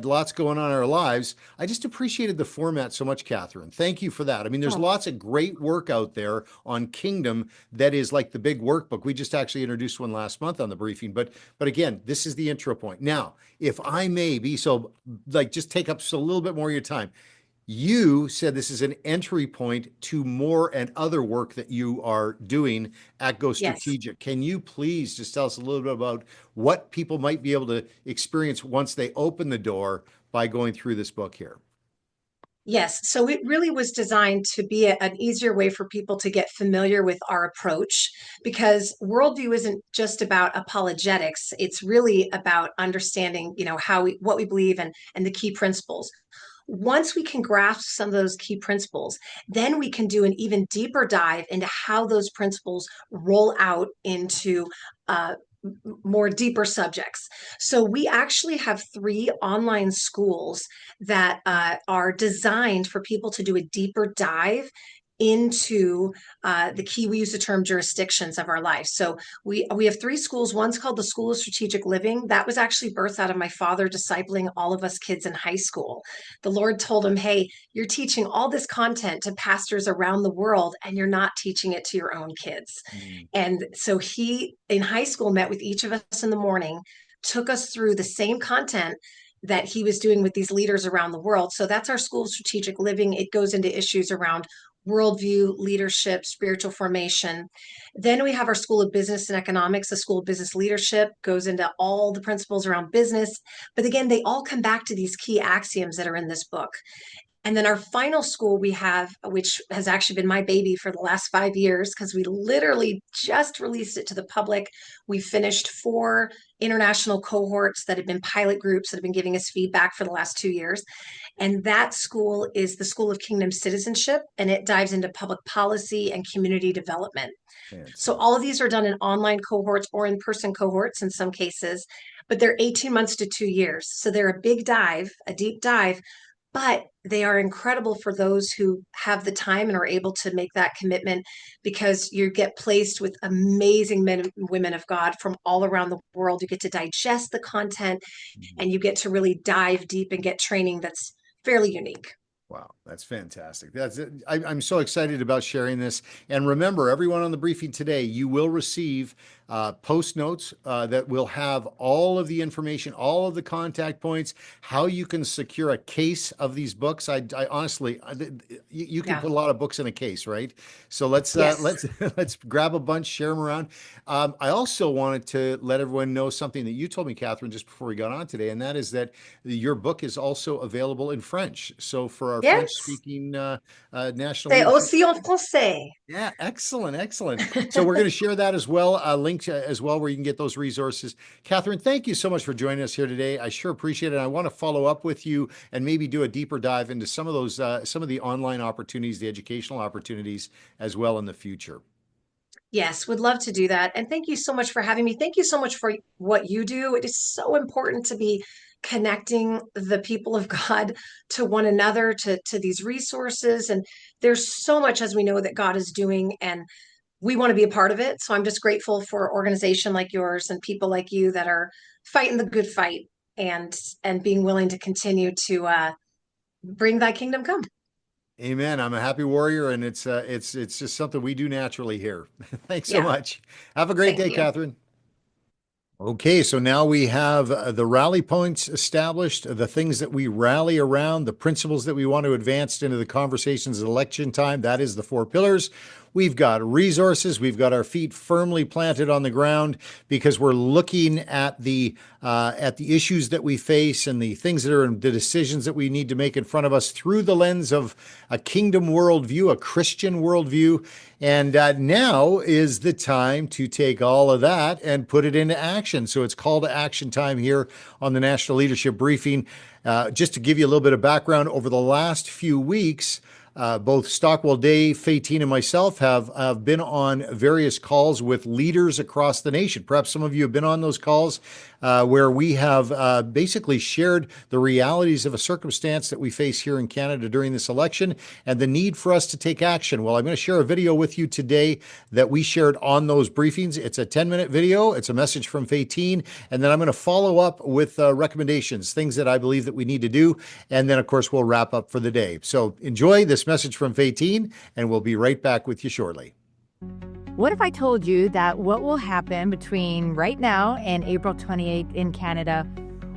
lots going on in our lives. I just appreciated the format so much, Katherine. Thank you for that. I mean, there's Oh, lots of great work out there on Kingdom that is like the big workbook. We just actually introduced one last month on the briefing, but again, this is the intro point. Now, if I may be so, like, just take up just a little bit more of your time. You said this is an entry point to more and other work that you are doing at yes. GoStrategic. Can you please just tell us a little bit about what people might be able to experience once they open the door by going through this book here? Yes. So it really was designed to be an easier way for people to get familiar with our approach because worldview isn't just about apologetics. It's really about understanding, what we believe and the key principles. Once we can grasp some of those key principles, then we can do an even deeper dive into how those principles roll out into more deeper subjects. So we actually have 3 online schools that are designed for people to do a deeper dive into the key, we use the term jurisdictions of our life. So we have 3 schools. One's called the School of Strategic Living. That was actually birthed out of my father discipling all of us kids in high school. The Lord told him, hey, you're teaching all this content to pastors around the world and you're not teaching it to your own kids. Mm. And so he in high school met with each of us in the morning, took us through the same content that he was doing with these leaders around the world. So that's our School of Strategic Living. It goes into issues around worldview, leadership, spiritual formation. Then we have our School of Business and Economics. The School of Business Leadership goes into all the principles around business. But again, they all come back to these key axioms that are in this book. And then our final school we have, which has actually been my baby for the last 5 years, because we literally just released it to the public. We finished 4 international cohorts that have been pilot groups that have been giving us feedback for the last 2 years. And that school is the School of Kingdom Citizenship, and it dives into public policy and community development. So all of these are done in online cohorts or in-person cohorts in some cases, but they're 18 months to 2 years. So they're a big dive, a deep dive, but they are incredible for those who have the time and are able to make that commitment because you get placed with amazing men and women of God from all around the world. You get to digest the content Mhm. and you get to really dive deep and get training that's fairly unique. Wow, that's fantastic. I'm so excited about sharing this. And remember, everyone on the briefing today, you will receive post notes that will have all of the information, all of the contact points, how you can secure a case of these books. I honestly, you can Yeah. put a lot of books in a case, right? So let's Yes. let's grab a bunch, share them around. I also wanted to let everyone know something that you told me, Katherine, just before we got on today, and that is that your book is also available in French. So for our Yeah. French speaking national C'est leadership. aussi en français. Yeah, excellent, excellent. So we're going to share that as well, a link as well where you can get those resources. Katherine, thank you so much for joining us here today. I sure appreciate it. I want to follow up with you and maybe do a deeper dive into some of those, some of the online opportunities, the educational opportunities as well in the future. Yes, would love to do that. And thank you so much for having me. Thank you so much for what you do. It is so important to be connecting the people of God to one another, to these resources. And there's so much, as we know, that God is doing, and we want to be a part of it. So I'm just grateful for an organization like yours and people like you that are fighting the good fight and being willing to continue to bring thy kingdom come. Amen. I'm a happy warrior, and it's just something we do naturally here. Thanks so Yeah. much. Have a great Thank day, you. Katherine. Okay, so now we have the rally points established, the things that we rally around, the principles that we want to advance into the conversations at election time. That is the 4 pillars. We've got resources. We've got our feet firmly planted on the ground because we're looking at the issues that we face and the things that are the decisions that we need to make in front of us through the lens of a kingdom worldview, a Christian worldview. And now is the time to take all of that and put it into action. So it's call to action time here on the National Leadership Briefing. Just to give you a little bit of background, over the last few weeks, both Stockwell Day, Faytene, and myself have been on various calls with leaders across the nation. Perhaps some of you have been on those calls where we have basically shared the realities of a circumstance that we face here in Canada during this election and the need for us to take action. Well, I'm going to share a video with you today that we shared on those briefings. It's a 10-minute video. It's a message from Faytene. And then I'm going to follow up with recommendations, things that I believe that we need to do. And then, of course, we'll wrap up for the day. So enjoy this message from Faytene, and we'll be right back with you shortly. What if I told you that what will happen between right now and April 28th in Canada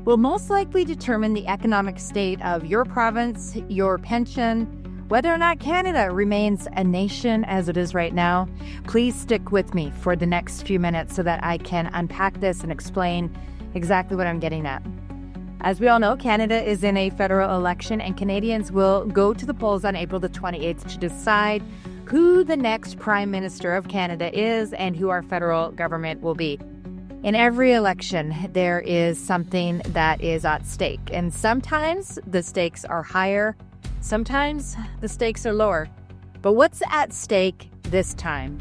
will most likely determine the economic state of your province, your pension, whether or not Canada remains a nation as it is right now? Please stick with me for the next few minutes so that I can unpack this and explain exactly what I'm getting at. As we all know, Canada is in a federal election, and Canadians will go to the polls on April the 28th to decide who the next Prime Minister of Canada is and who our federal government will be. In every election, there is something that is at stake, and sometimes the stakes are higher, sometimes the stakes are lower. But what's at stake this time?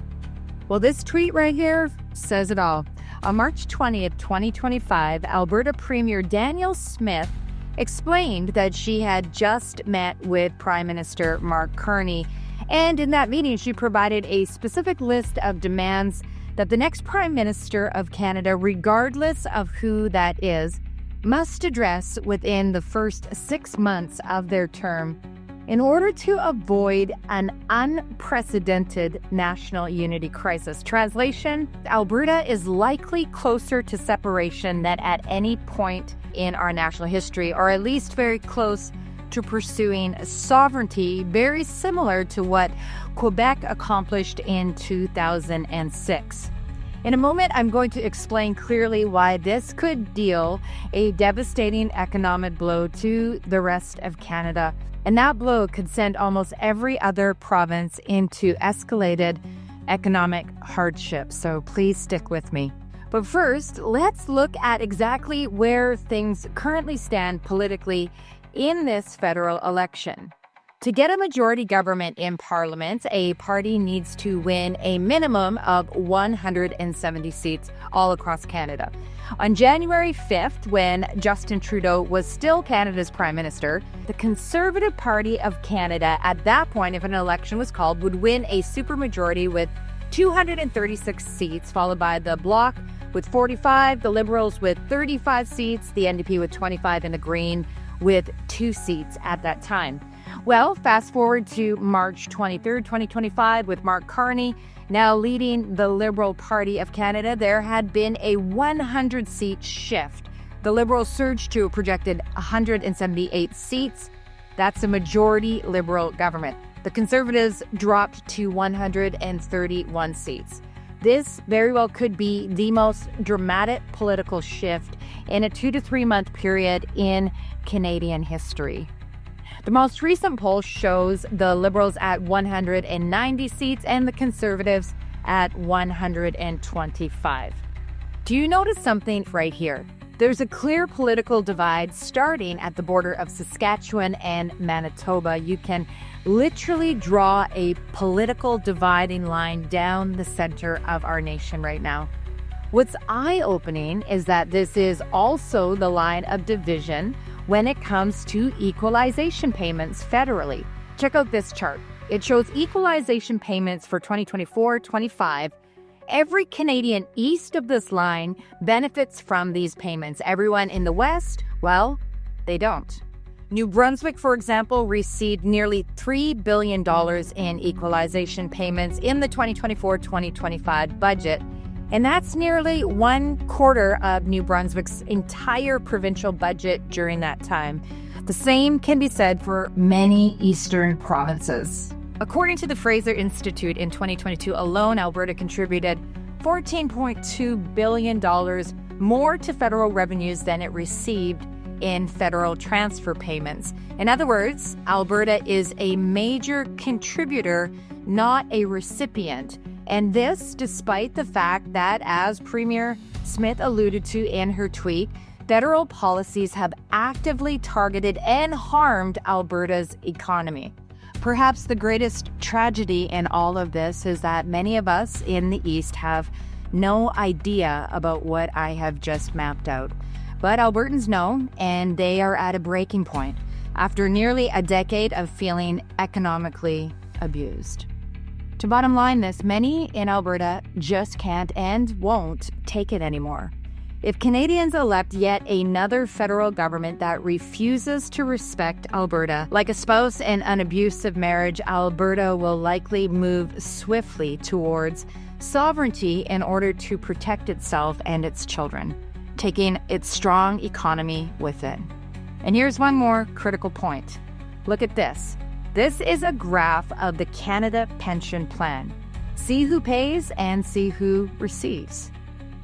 Well, this tweet right here says it all. On March 20th, 2025, Alberta Premier Danielle Smith explained that she had just met with Prime Minister Mark Carney, and in that meeting, she provided a specific list of demands that the next Prime Minister of Canada, regardless of who that is, must address within the first 6 months of their term in order to avoid an unprecedented national unity crisis. Translation: Alberta is likely closer to separation than at any point in our national history, or at least very close to pursuing sovereignty, very similar to what Quebec accomplished in 2006. In a moment, I'm going to explain clearly why this could deal a devastating economic blow to the rest of Canada. And that blow could send almost every other province into escalated economic hardship. So please stick with me. But first, let's look at exactly where things currently stand politically in this federal election. To get a majority government in Parliament, a party needs to win a minimum of 170 seats all across Canada. On January 5th, when Justin Trudeau was still Canada's Prime Minister, the Conservative Party of Canada, at that point, if an election was called, would win a supermajority with 236 seats, followed by the Bloc with 45, the Liberals with 35 seats, the NDP with 25, and the Green with 2 seats at that time. Well, fast forward to March 23rd, 2025, with Mark Carney now leading the Liberal Party of Canada, there had been a 100-seat shift. The Liberals surged to a projected 178 seats. That's a majority Liberal government. The Conservatives dropped to 131 seats. This very well could be the most dramatic political shift in a 2 to 3 month period in Canadian history. The most recent poll shows the Liberals at 190 seats and the Conservatives at 125. Do you notice something right here? There's a clear political divide starting at the border of Saskatchewan and Manitoba. You can literally draw a political dividing line down the center of our nation right now. What's eye-opening is that this is also the line of division when it comes to equalization payments federally. Check out this chart. It shows equalization payments for 2024-25. Every Canadian east of this line benefits from these payments. Everyone in the west, well, they don't. New Brunswick, for example, received nearly $3 billion in equalization payments in the 2024-2025 budget. And that's nearly 1/4 of New Brunswick's entire provincial budget during that time. The same can be said for many eastern provinces. According to the Fraser Institute, in 2022 alone, Alberta contributed $14.2 billion more to federal revenues than it received in federal transfer payments. In other words, Alberta is a major contributor, not a recipient. And this despite the fact that, as Premier Smith alluded to in her tweet, federal policies have actively targeted and harmed Alberta's economy. Perhaps the greatest tragedy in all of this is that many of us in the East have no idea about what I have just mapped out. But Albertans know, and they are at a breaking point after nearly a decade of feeling economically abused. To bottom line this, many in Alberta just can't and won't take it anymore. If Canadians elect yet another federal government that refuses to respect Alberta, like a spouse in an abusive marriage, Alberta will likely move swiftly towards sovereignty in order to protect itself and its children, taking its strong economy with it. And here's one more critical point. Look at this. This is a graph of the Canada Pension Plan. See who pays and see who receives.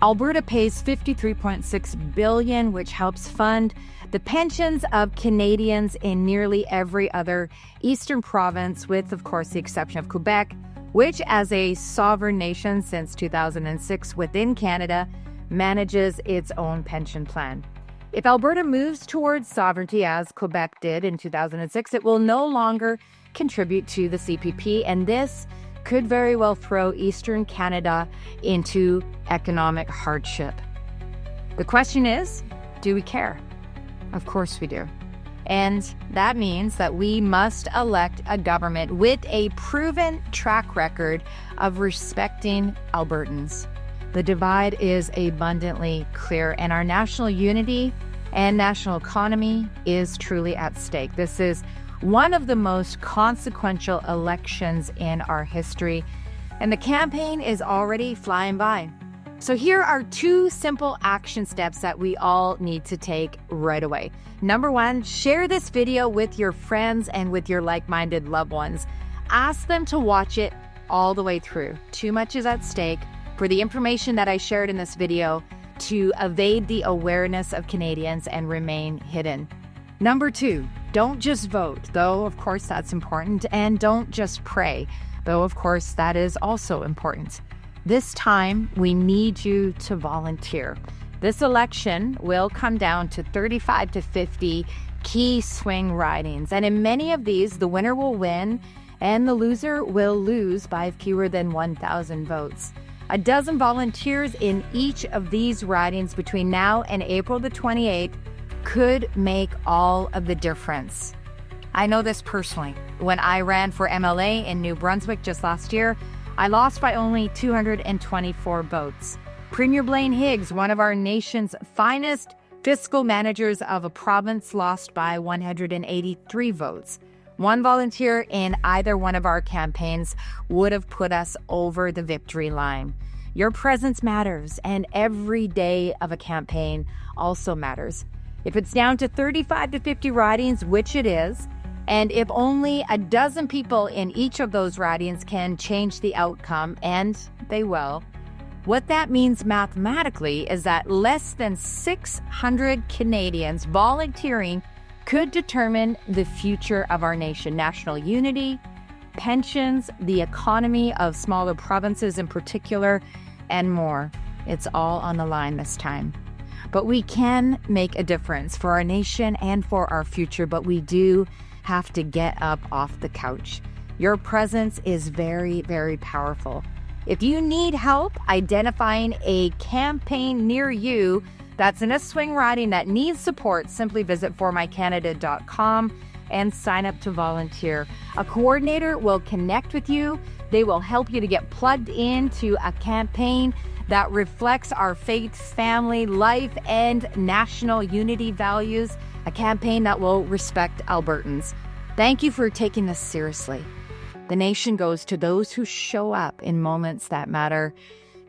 Alberta pays $53.6 billion, which helps fund the pensions of Canadians in nearly every other eastern province, with, of course, the exception of Quebec, which, as a sovereign nation since 2006 within Canada, manages its own pension plan. If Alberta moves towards sovereignty, as Quebec did in 2006, it will no longer contribute to the CPP, and this could very well throw Eastern Canada into economic hardship. The question is, do we care? Of course we do. And that means that we must elect a government with a proven track record of respecting Albertans. The divide is abundantly clear, and our national unity and national economy is truly at stake. This is one of the most consequential elections in our history, and the campaign is already flying by. So here are 2 simple action steps that we all need to take right away. Number 1, share this video with your friends and with your like-minded loved ones. Ask them to watch it all the way through. Too much is at stake for the information that I shared in this video to evade the awareness of Canadians and remain hidden. Number 2, don't just vote, though of course that's important, and don't just pray, though of course that is also important. This time, we need you to volunteer. This election will come down to 35 to 50 key swing ridings, and in many of these, the winner will win and the loser will lose by fewer than 1,000 votes. A dozen volunteers in each of these ridings between now and April the 28th could make all of the difference. I know this personally. When I ran for MLA in New Brunswick just last year, I lost by only 224 votes. Premier Blaine Higgs, one of our nation's finest fiscal managers of a province, lost by 183 votes. One volunteer in either one of our campaigns would have put us over the victory line. Your presence matters, and every day of a campaign also matters. If it's down to 35 to 50 ridings, which it is, and if only a dozen people in each of those ridings can change the outcome, and they will, what that means mathematically is that less than 600 Canadians volunteering could determine the future of our nation, national unity, pensions, the economy of smaller provinces in particular, and more. It's all on the line this time. But we can make a difference for our nation and for our future, but we do have to get up off the couch. Your presence is very, very powerful. If you need help identifying a campaign near you that's in a swing riding that needs support, simply visit formycanada.com and sign up to volunteer. A coordinator will connect with you. They will help you to get plugged into a campaign that reflects our faith, family, life, and national unity values, a campaign that will respect Albertans. Thank you for taking this seriously. The nation goes to those who show up in moments that matter,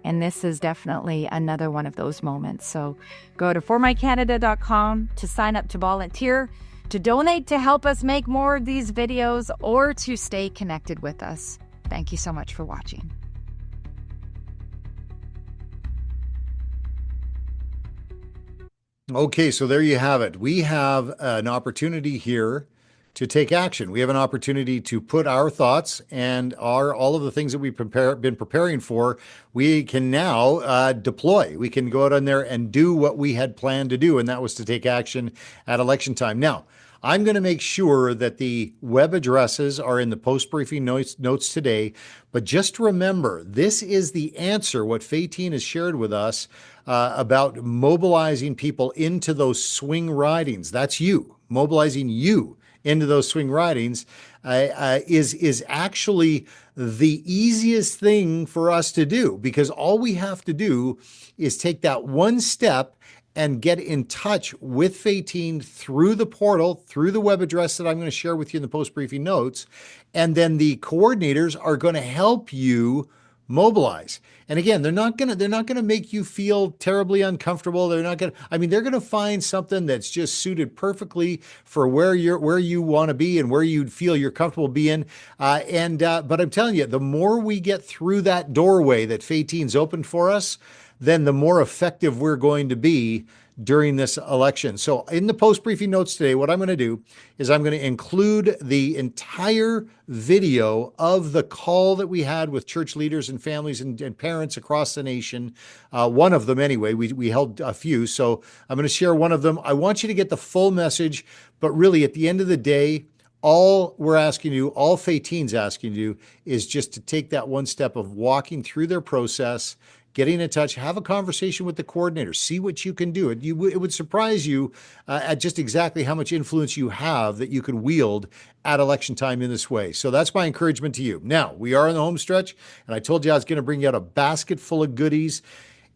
and this is definitely another one of those moments. So go to formycanada.com to sign up to volunteer, to donate to help us make more of these videos, or to stay connected with us. Thank you so much for watching. Okay, so there you have it. We have an opportunity here to take action. We have an opportunity to put our thoughts and all of the things that we've been preparing for, we can now deploy. We can go out on there and do what we had planned to do, and that was to take action at election time. Now, I'm going to make sure that the web addresses are in the post-briefing notes today, but just remember, this is the answer, what Faytene has shared with us about mobilizing people into those swing ridings. That's you, mobilizing you into those swing ridings is actually the easiest thing for us to do, because all we have to do is take that one step and get in touch with Faytene through the portal, through the web address that I'm going to share with you in the post-briefing notes. And then the coordinators are going to help you mobilize. And again, they're not going to make you feel terribly uncomfortable. They're going to find something that's just suited perfectly for where you want to be and where you feel you're comfortable being. But I'm telling you, the more we get through that doorway that Faytene's opened for us, then the more effective we're going to be during this election. So in the post-briefing notes today, what I'm going to do is I'm going to include the entire video of the call that we had with church leaders and families and parents across the nation. One of them anyway, we held a few. So I'm going to share one of them. I want you to get the full message, but really at the end of the day, all we're asking you, all Faytene's asking you, is just to take that one step of walking through their process, getting in touch, have a conversation with the coordinator, see what you can do. It would surprise you at just exactly how much influence you have that you can wield at election time in this way. So that's my encouragement to you. Now, we are in the home stretch, and I told you I was going to bring you out a basket full of goodies.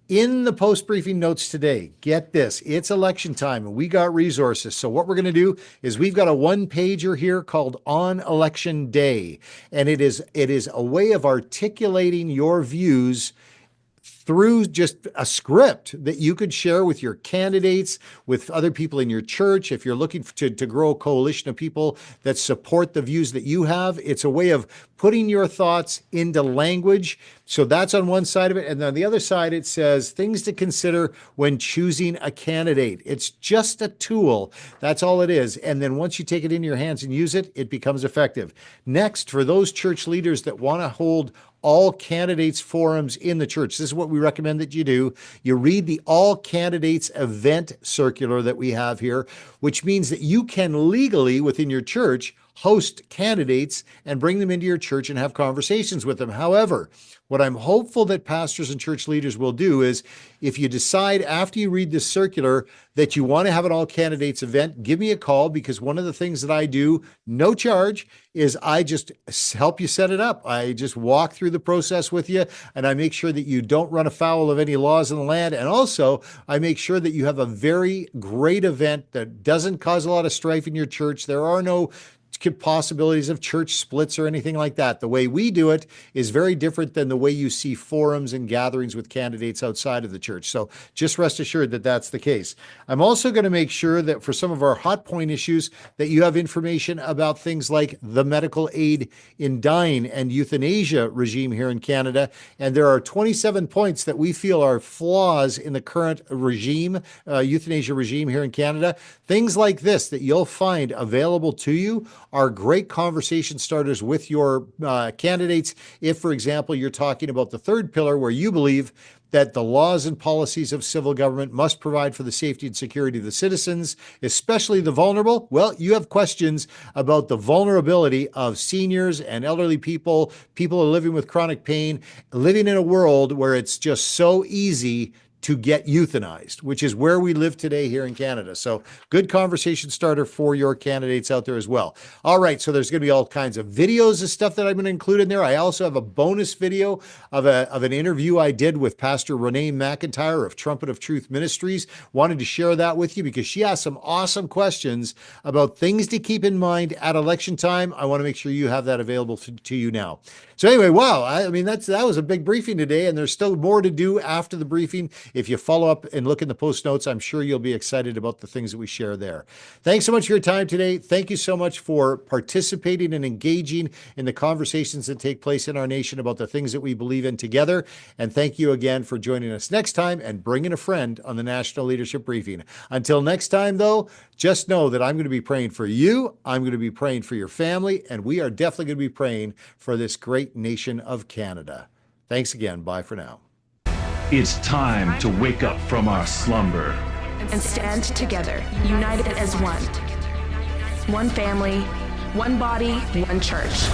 In the post-briefing notes today, get this, it's election time and we got resources. So what we're going to do is we've got a one-pager here called On Election Day, and it is a way of articulating your views through just a script that you could share with your candidates, with other people in your church. If you're looking to grow a coalition of people that support the views that you have, it's a way of putting your thoughts into language. So that's on one side of it. And on the other side, it says things to consider when choosing a candidate. It's just a tool. That's all it is. And then once you take it into your hands and use it, it becomes effective. Next, for those church leaders that want to hold all candidates forums in the church, this is what we recommend that you do. You read the all candidates event circular that we have here, which means that you can legally within your church host candidates and bring them into your church and have conversations with them. However, what I'm hopeful that pastors and church leaders will do is, if you decide after you read this circular that you want to have an all candidates event, give me a call, because one of the things that I do, no charge, is I just help you set it up. I just walk through the process with you, and I make sure that you don't run afoul of any laws in the land. And also, I make sure that you have a very great event that doesn't cause a lot of strife in your church. There are no possibilities of church splits or anything like that. The way we do it is very different than the way you see forums and gatherings with candidates outside of the church. So just rest assured that that's the case. I'm also going to make sure that for some of our hot point issues that you have information about things like the medical aid in dying and euthanasia regime here in Canada. And there are 27 points that we feel are flaws in the current regime, euthanasia regime here in Canada. Things like this that you'll find available to you are great conversation starters with your candidates. If, for example, you're talking about the third pillar where you believe that the laws and policies of civil government must provide for the safety and security of the citizens, especially the vulnerable. Well, you have questions about the vulnerability of seniors and elderly people, people who are living with chronic pain, living in a world where it's just so easy to get euthanized, which is where we live today here in Canada. So good conversation starter for your candidates out there as well. All right, so there's going to be all kinds of videos and stuff that I'm going to include in there. I also have a bonus video of an interview I did with Pastor Renee McIntyre of Trumpet of Truth Ministries. Wanted to share that with you because she asked some awesome questions about things to keep in mind at election time. I want to make sure you have that available to you now. So anyway, wow, I mean, that was a big briefing today, and there's still more to do after the briefing. If you follow up and look in the post notes, I'm sure you'll be excited about the things that we share there. Thanks so much for your time today. Thank you so much for participating and engaging in the conversations that take place in our nation about the things that we believe in together. And thank you again for joining us next time and bringing a friend on the National Leadership Briefing. Until next time, though, just know that I'm going to be praying for you. I'm going to be praying for your family, and we are definitely going to be praying for this great nation of Canada. Thanks again. Bye for now. It's time to wake up from our slumber and stand together, united as one. One family, one body, one church.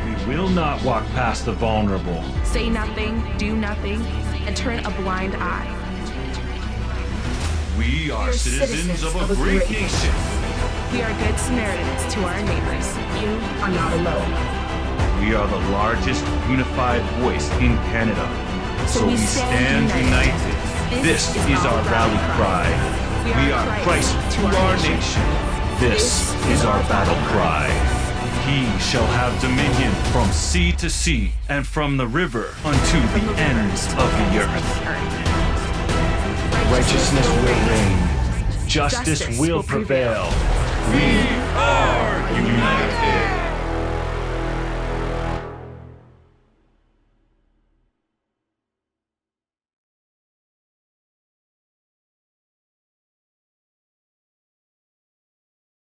We will not walk past the vulnerable. Say nothing, do nothing, and turn a blind eye. We are citizens of a great nation. We are good Samaritans to our neighbors. You are not alone. We are the largest unified voice in Canada. So we stand united. This is our rally cry. We are Christ to our nation. This is our battle cry. He shall have dominion from sea to sea and from the river unto the ends of the earth. Righteousness will reign. Justice will prevail.